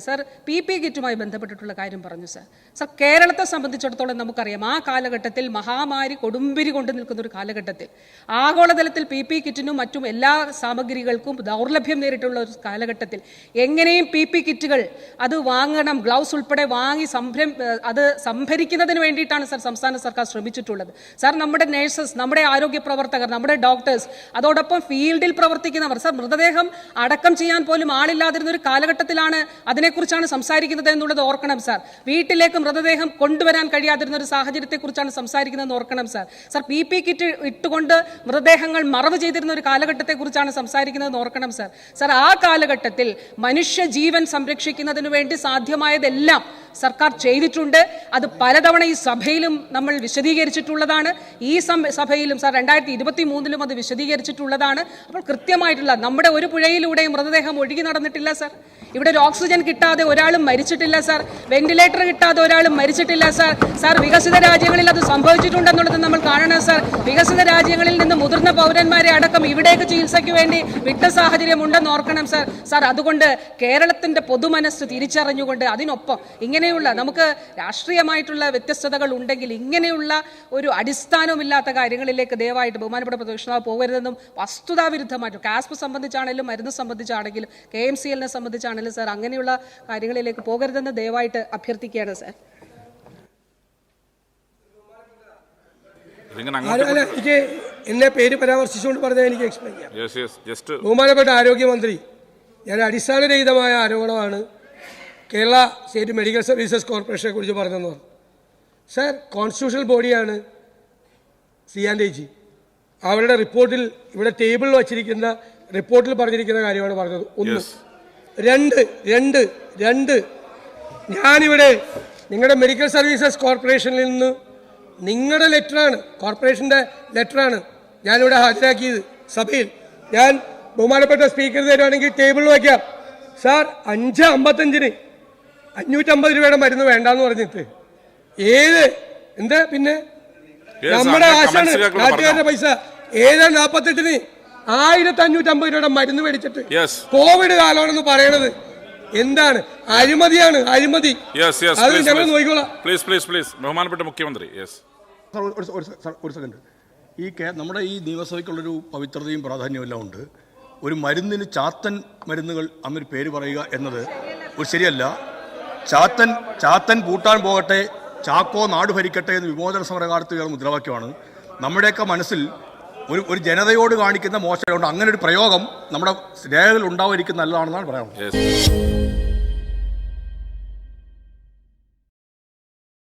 Sir P കിറ്റുമായി ബന്ധപ്പെട്ടിട്ടുള്ള കാര്യം പറഞ്ഞു സർ. സർ കേരളത്തെ സംബന്ധിച്ചിടത്തോളം നമുക്കറിയാം ആ കാലഘട്ടത്തിൽ മഹാമാരി കൊടുമ്പിരി കൊണ്ട് നിൽക്കുന്ന ഒരു കാലഘട്ടത്തിൽ ആഗോളതലത്തിൽ പി കിറ്റിനും മറ്റും എല്ലാ സാമഗ്രികൾക്കും ദൗർലഭ്യം നേരിട്ടുള്ള ഒരു കാലഘട്ടത്തിൽ എങ്ങനെയും പി കിറ്റുകൾ അത് വാങ്ങണം, ഗ്ലൗസ് ഉൾപ്പെടെ വാങ്ങി അത് സംഭരിക്കുന്നതിന് വേണ്ടിയിട്ടാണ് സർ സംസ്ഥാന സർക്കാർ ശ്രമിച്ചിട്ടുള്ളത്. സർ നമ്മുടെ നഴ്സസ്, നമ്മുടെ ആരോഗ്യ പ്രവർത്തകർ, നമ്മുടെ ഡോക്ടേഴ്സ്, അതോടൊപ്പം ഫീൽഡിൽ പ്രവർത്തിക്കുന്നവർ, സർ മൃതദേഹം അടക്കം ചെയ്യാൻ പോലും ആളില്ലാതിരുന്ന ഒരു കാലഘട്ടത്തിലാണ് അതിനെക്കുറിച്ചാണ് സംസാരിക്കുന്നത് എന്നുള്ളത് ഓർക്കണം സാർ. വീട്ടിലേക്ക് മൃതദേഹം കൊണ്ടുവരാൻ കഴിയാതിരുന്ന ഒരു സാഹചര്യത്തെക്കുറിച്ചാണ് സംസാരിക്കുന്നതെന്ന് ഓർക്കണം സാർ. സർ പി കിറ്റ് ഇട്ടുകൊണ്ട് മൃതദേഹങ്ങൾ മറവ് ചെയ്തിരുന്ന ഒരു കാലഘട്ടത്തെക്കുറിച്ചാണ് സംസാരിക്കുന്നതെന്ന് ഓർക്കണം സാർ. സർ ആ കാലഘട്ടത്തിൽ മനുഷ്യ ജീവൻ സംരക്ഷിക്കുന്നതിന് വേണ്ടി സാധ്യമായതെല്ലാം സർക്കാർ ചെയ്തിട്ടുണ്ട്. അത് പലതവണ ഈ സഭയിലും നമ്മൾ വിശദീകരിച്ചിട്ടുള്ളതാണ്. ഈ സഭയിലും സാർ 2023 അത് വിശദീകരിച്ചിട്ടുള്ളതാണ്. അപ്പോൾ കൃത്യമായിട്ടുള്ള നമ്മുടെ ഒരു പുഴയിലൂടെയും മൃതദേഹം ഒഴുകി നടന്നിട്ടില്ല സാർ. ഇവിടെ ഒരു ഓക്സിജൻ കിട്ടാതെ ഒരാളും മരിച്ചിട്ടില്ല സാർ. വെന്റിലേറ്റർ കിട്ടാതെ ഒരാളും മരിച്ചിട്ടില്ല സാർ. സാർ വികസിത രാജ്യങ്ങളിൽ അത് സംഭവിച്ചിട്ടുണ്ടെന്നുള്ളത് നമ്മൾ കാണണം സാർ. വികസിത രാജ്യങ്ങളിൽ നിന്ന് മുതിർന്ന പൗരന്മാരെ അടക്കം ഇവിടേക്ക് ചികിത്സയ്ക്ക് വേണ്ടി വിട്ട സാഹചര്യം ഉണ്ടെന്ന് ഓർക്കണം സാർ. സാർ അതുകൊണ്ട് കേരളത്തിന്റെ പൊതുമനസ്സ് തിരിച്ചറിഞ്ഞുകൊണ്ട് അതിനൊപ്പം ഇങ്ങനെയുള്ള നമുക്ക് രാഷ്ട്രീയമായിട്ടുള്ള വ്യത്യസ്തതകൾ ഉണ്ടെങ്കിൽ ഇങ്ങനെയുള്ള ഒരു അടിസ്ഥാനമില്ലാത്ത കാര്യങ്ങളിലേക്ക് ദയവായിട്ട് ബഹുമാനപ്പെട്ട പ്രതിപക്ഷ പോകരുതെന്നും വസ്തുതാവിരുദ്ധമായിട്ടും കാസ്പ് സംബന്ധിച്ചാണെങ്കിലും മരുന്ന് സംബന്ധിച്ചാണെങ്കിലും KMCL സംബന്ധിച്ചാണെങ്കിലും സാർ അങ്ങനെയുള്ള കാര്യങ്ങളിലേക്ക് പോകരുതെന്ന് ദയവായിട്ട് അഭ്യർത്ഥിക്കുകയാണ് സാർ. എന്നെ പേര് പരാമർശിച്ചുകൊണ്ട് പറഞ്ഞാൽ എനിക്ക് എക്സ്പ്ലെയിൻ ചെയ്യാം. ബഹുമാനപ്പെട്ട ആരോഗ്യമന്ത്രി, ഞാൻ അടിസ്ഥാനരഹിതമായ ആരോപണമാണ് കേരള സ്റ്റേറ്റ് മെഡിക്കൽ സർവീസസ് കോർപ്പറേഷനെ കുറിച്ച് പറഞ്ഞതെന്ന് പറഞ്ഞു. സാർ കോൺസ്റ്റിറ്റ്യൂഷണൽ ബോഡിയാണ് C&AG. അവരുടെ റിപ്പോർട്ടിൽ ഇവിടെ ടേബിളിൽ വച്ചിരിക്കുന്ന റിപ്പോർട്ടിൽ പറഞ്ഞിരിക്കുന്ന കാര്യമാണ് പറഞ്ഞത്. ഒന്ന്. രണ്ട് ഞാനിവിടെ നിങ്ങളുടെ മെഡിക്കൽ സർവീസസ് കോർപ്പറേഷനിൽ നിന്ന് നിങ്ങളുടെ ലെറ്ററാണ്, കോർപ്പറേഷൻ്റെ ലെറ്ററാണ് ഞാനിവിടെ ഹാജരാക്കിയത് സഭയിൽ. ഞാൻ ബഹുമാനപ്പെട്ട സ്പീക്കർ തരുവാണെങ്കിൽ ടേബിളിൽ വയ്ക്കാം. സാർ 5:55 550 രൂപയുടെ മരുന്ന് വേണ്ടാന്ന് പറഞ്ഞിട്ട് എന്താ പിന്നെ നമ്മുടെ ആശാണ് നാട്ടുകാരുടെ പൈസ 7:48 1550 രൂപയുടെ മരുന്ന് മേടിച്ചിട്ട് കോവിഡ് കാലമാണെന്ന് പറയണത് എന്താണ്? അഴിമതിയാണ്, അഴിമതി. അത് ഞങ്ങൾ നോക്കിക്കോളാം. ബഹുമാനപ്പെട്ട മുഖ്യമന്ത്രി. ഒരു സെക്കൻഡ്. നമ്മുടെ ഈ നിയമസഭയ്ക്കുള്ളൊരു പവിത്രതയും പ്രാധാന്യവും എല്ലാം ഉണ്ട്. ഒരു മരുന്നിന് ചാത്തൻ മരുന്നുകൾ അന്നൊരു പേര് പറയുക എന്നത് ഒരു ശരിയല്ല. ചാത്തൻ പൂട്ടാൻ പോകട്ടെ, ചാക്കോ നാട് ഭരിക്കട്ടെ എന്ന് വിമോചന സമരകാലത്ത് ഉയർന്ന മുദ്രാവാക്യമാണ്. നമ്മുടെയൊക്കെ മനസ്സിൽ ഒരു ജനതയോട് കാണിക്കുന്ന മോശമുണ്ട്. അങ്ങനെ ഒരു പ്രയോഗം നമ്മുടെ രേഖകൾ ഉണ്ടാവാതിരിക്കുന്ന നല്ലതാണെന്നാണ് പറയാനുള്ളത്.